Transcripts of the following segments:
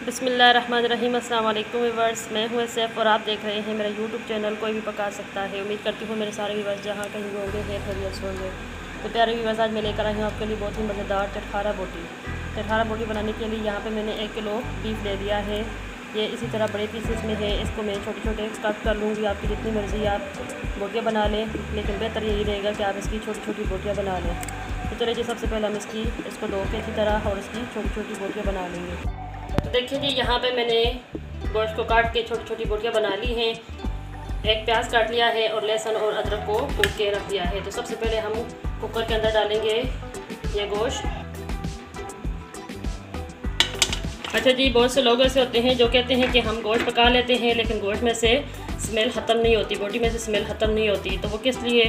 बिस्मिल्लाहिर्रहमानिर्रहीम। अस्सलाम वालेकुम व्यूअर्स, मैं हूँ सैफ और आप देख रहे हैं मेरा यूट्यूब चैनल कोई भी पका सकता है। उम्मीद करती हूँ मेरे सारे व्यूअर्स जहाँ कहीं भी होंगे खैर खैरियत से होंगे। तो प्यारे व्यूअर्स, आज मैं लेकर आई हूँ आपके लिए बहुत ही मज़ेदार टटखारा बोटी। टटखारा बोटी बनाने के लिए यहाँ पर मैंने 1 किलो बीफ ले लिया है। ये इसी तरह बड़े पीसेस में है। इसको मैं छोटे छोटे कट कर लूँगी। आपकी जितनी मर्ज़ी आप बोटियाँ बना लें, लेकिन बेहतर यही रहेगा कि आप इसकी छोटी छोटी बोटियाँ बना लें। तो चलिए जी, सबसे पहले हम इसको धो के अच्छी तरह और इसकी छोटी छोटी बोटियाँ बना लेंगे। तो देखिए जी, यहाँ पे मैंने गोश्त को काट के छोटी छोटी बोटियाँ बना ली हैं। 1 प्याज काट लिया है और लहसुन और अदरक को कूट के रख दिया है। तो सबसे पहले हम कुकर के अंदर डालेंगे ये गोश्त। अच्छा जी, बहुत से लोग ऐसे होते हैं जो कहते हैं कि हम गोश्त पका लेते हैं लेकिन गोश्त में से स्मेल ख़त्म नहीं होती, बोटी में से स्मेल ख़त्म नहीं होती। तो वो किस लिए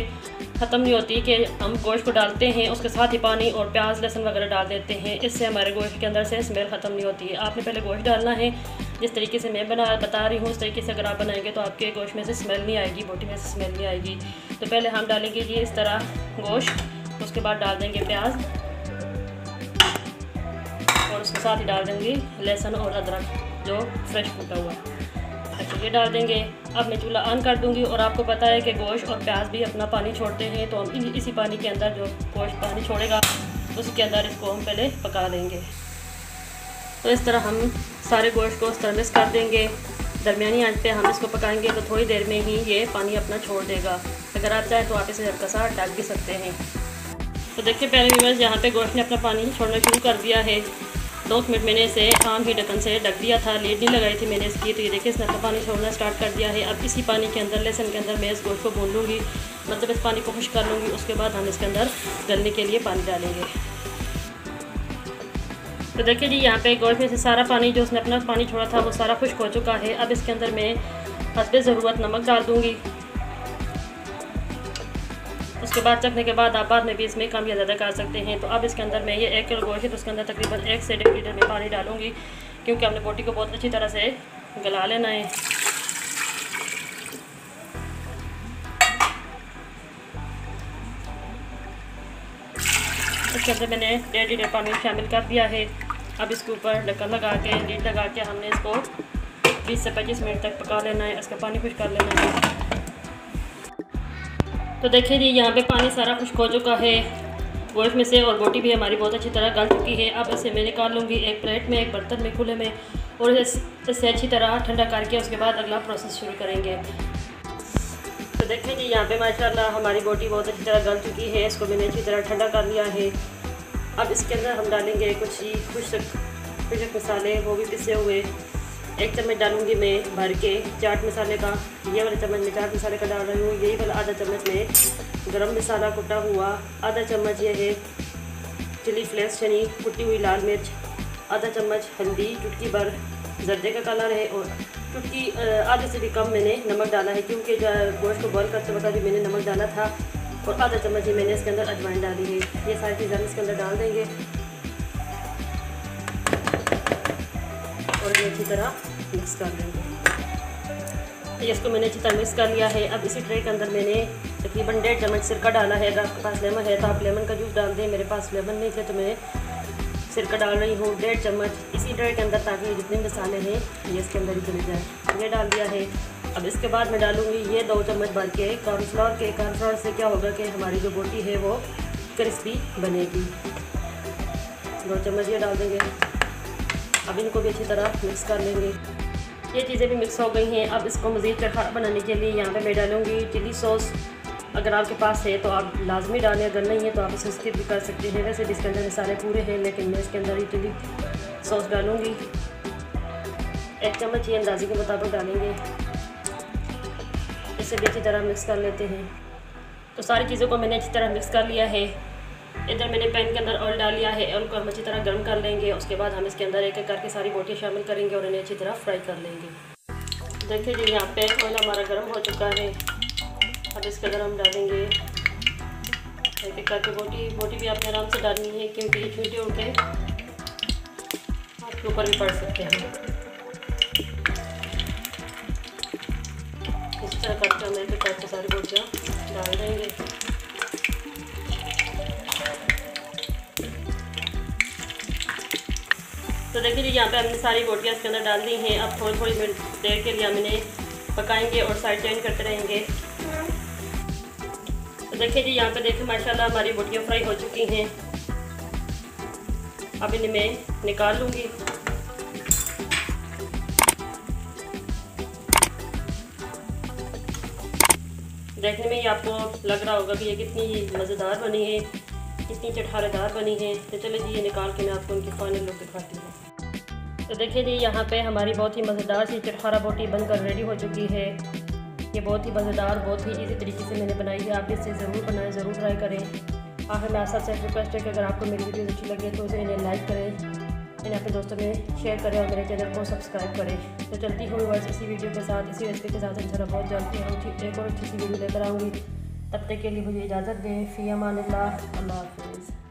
ख़त्म नहीं होती कि हम गोश्त को डालते हैं, उसके साथ ही पानी और प्याज लहसुन वगैरह डाल देते हैं। इससे हमारे गोश्त के अंदर से स्मेल ख़त्म नहीं होती है। आपने पहले गोश्त डालना है, जिस तरीके से मैं बता रही हूँ उस तरीके से अगर आप बनाएंगे तो आपके गोश्त में से स्मेल नहीं आएगी, बोटी में से स्मेल नहीं आएगी। तो पहले हम डालेंगे जी इस तरह गोश्त, उसके बाद डाल देंगे प्याज और उसके साथ ही डाल देंगे लहसुन और अदरक जो फ्रेश कूटा हुआ। अच्छा, ये डाल देंगे। अब मैं चूल्हा ऑन कर दूंगी और आपको पता है कि गोश्त और प्याज भी अपना पानी छोड़ते हैं, तो हम इसी पानी के अंदर जो गोश्त पानी छोड़ेगा उसी के अंदर इसको हम पहले पका लेंगे। तो इस तरह हम सारे गोश्त को इस तरह मिक्स कर देंगे। दरमियानी आंच पे हम इसको पकाएंगे तो थोड़ी देर में ही ये पानी अपना छोड़ देगा। अगर आप चाहें तो आप इसे हल्का सा ढक भी सकते हैं। तो देखिए प्यारे व्यूअर्स, यहाँ पे गोश्त ने अपना पानी छोड़ना शुरू कर दिया है। 2 मिनट मैंने इसे आम ही ढक्कन से ढक दिया था, लीड नहीं लगाई थी मैंने इसकी। तो ये देखिए इसने अपना पानी छोड़ना स्टार्ट कर दिया है। अब इसी पानी के अंदर लहसुन के अंदर मैं इस गोश्त को भून लूँगी, मतलब इस पानी को खुश कर लूँगी। उसके बाद हम इसके अंदर गलने के लिए पानी डालेंगे। तो देखिए जी, यहाँ पे गोश्त में से सारा पानी जो उसने अपना पानी छोड़ा था वो सारा खुश्क हो चुका है। अब इसके अंदर मैं हस्बे ज़रूरत नमक डाल दूँगी। उसके बाद चखने के बाद आप बाद में भी इसमें कम या ज़्यादा कर सकते हैं। तो अब इसके अंदर मैं ये 1 किलो गोश्त है तो उसके अंदर तकरीबन 1 से 1.5 लीटर में पानी डालूंगी, क्योंकि हमने बोटी को बहुत अच्छी तरह से गला लेना है। इसके अंदर मैंने 1.5 लीटर पानी शामिल कर दिया है। अब इसके ऊपर ढक्कन लगा के लीड लगा के हमने इसको 20 से 25 मिनट तक पका लेना है, इसका पानी खुश कर लेना है। तो देखिए जी, यहाँ पे पानी सारा खुश्क हो चुका है गोश्त में से और बोटी भी हमारी बहुत अच्छी तरह गल चुकी है। अब इसे मैं निकाल लूँगी एक प्लेट में, एक बर्तन में खुले में, और इसे अच्छी तरह ठंडा करके उसके बाद अगला प्रोसेस शुरू करेंगे। तो देखिए जी, यहाँ पे माशाल्लाह हमारी बोटी बहुत अच्छी तरह गल चुकी है। इसको मैंने अच्छी तरह ठंडा कर लिया है। अब इसके अंदर हम डालेंगे कुछ ही खुशक मसाले, वो भी पिसे हुए। 1 चम्मच डालूंगी मैं भर के चाट मसाले का। ये वाले चम्मच में चाट मसाले का डाल रही हूँ। यही वाला आधा चम्मच में गरम मसाला कुटा हुआ। आधा चम्मच ये है चिली फ्लेक्स यानी कुटी हुई लाल मिर्च। आधा चम्मच हल्दी, चुटकी भर जर्दे का कलर है, और चुटकी आधे से भी कम मैंने नमक डाला है, क्योंकि गोश्त को बॉयल करते वक्त भी मैंने नमक डाला था। और आधा चम्मच ही मैंने इसके अंदर अजवाइन डाली है। ये सारी चीज़ें हम इसके अंदर डाल देंगे और ये अच्छी तरह मिक्स कर लेंगे। इसको मैंने अच्छी तरह मिक्स कर लिया है। अब इसी ट्रे के अंदर मैंने तकरीबन 1.5 चम्मच सिरका डाला है। अगर आपके पास लेमन है तो आप लेमन का जूस डाल दें। मेरे पास लेमन नहीं थे तो मैं सिरका डाल रही हूँ 1.5 चम्मच इसी ट्रे के अंदर, ताकि जितने मसाले हैं ये इसके अंदर ही चले जाए। ये डाल दिया है। अब इसके बाद मैं डालूँगी ये 2 चम्मच भर के कॉर्नफ्लोर के। कॉर्नफ्लोर से क्या होगा कि हमारी जो बोटी है वो क्रिस्पी बनेगी। 2 चम्मच ये डाल देंगे। अब इनको भी अच्छी तरह मिक्स कर लेंगे। ये चीज़ें भी मिक्स हो गई हैं। अब इसको मज़ीद टटखारा बनाने के लिए यहाँ पे मैं डालूँगी चिली सॉस। अगर आपके पास है तो आप लाजमी डालें, अगर नहीं है तो आप इसे स्किप भी कर सकते हैं। वैसे भी इसके अंदर मसाले पूरे हैं, लेकिन मैं इसके अंदर ही चिली सॉस डालूँगी। 1 चम्मच ये अंदाजे के मुताबिक डालेंगे। इसे भी अच्छी तरह मिक्स कर लेते हैं। तो सारी चीज़ों को मैंने अच्छी तरह मिक्स कर लिया है। इधर मैंने पैन के अंदर ऑयल डाल लिया है। ऑयल को हम अच्छी तरह गर्म कर लेंगे। उसके बाद हम इसके अंदर एक एक करके सारी बोटियाँ शामिल करेंगे और इन्हें अच्छी तरह फ्राई कर लेंगे। देखिए जी, यहाँ पे ऑयल हमारा गर्म हो चुका है। अब इसके अंदर हम डालेंगे एक एक करके बोटी भी आपने आराम से डालनी है, क्योंकि ये छींटे उठे आपके ऊपर भी पड़ सकते हैं। इस तरह करके हम एक एक करके सारी बोटियाँ डाल देंगे। तो देखिए जी यहाँ पे हमने सारी बोटियाँ इसके अंदर डाल दी हैं। अब थोड़ी थोड़ी देर के लिए हम इन्हें पकाएंगे और साइड चेंज करते रहेंगे। तो देखिए जी यहाँ पे देखिए माशाल्लाह हमारी बोटियाँ फ्राई हो चुकी हैं। अब इन्हें मैं निकाल लूँगी। देखने में ही आपको लग रहा होगा कि ये कितनी मज़ेदार बनी है, कितनी चटखारेदार बनी है। तो चलिए जी ये निकाल के मैं आपको इनकी फाइनल लुक दिखाती हूँ। तो देखिए जी यहाँ पे हमारी बहुत ही मज़ेदार सी चटखारा बोटी बनकर रेडी हो चुकी है। ये बहुत ही मज़ेदार, बहुत ही इजी तरीके से मैंने बनाई है। आप इसे ज़रूर बनाएं, ज़रूर ट्राई करें। आखिर में आपसे रिक्वेस्ट है कि अगर आपको मेरी वीडियो अच्छी लगे तो उसे इन्हें लाइक करें, इन्हें अपने दोस्तों में शेयर करें और मेरे चैनल को सब्सक्राइब करें। तो चलती हूँ बस इसी वीडियो के साथ, इसी रेसिपी के साथ इंशाल्लाह बहुत जल्दी हम एक और अच्छी सी वीडियो लेकर आऊँगी। तब तक के लिए मुझे इजाज़त दें। फ़ी अमानिल्लाह, अल्लाह हाफ़िज़।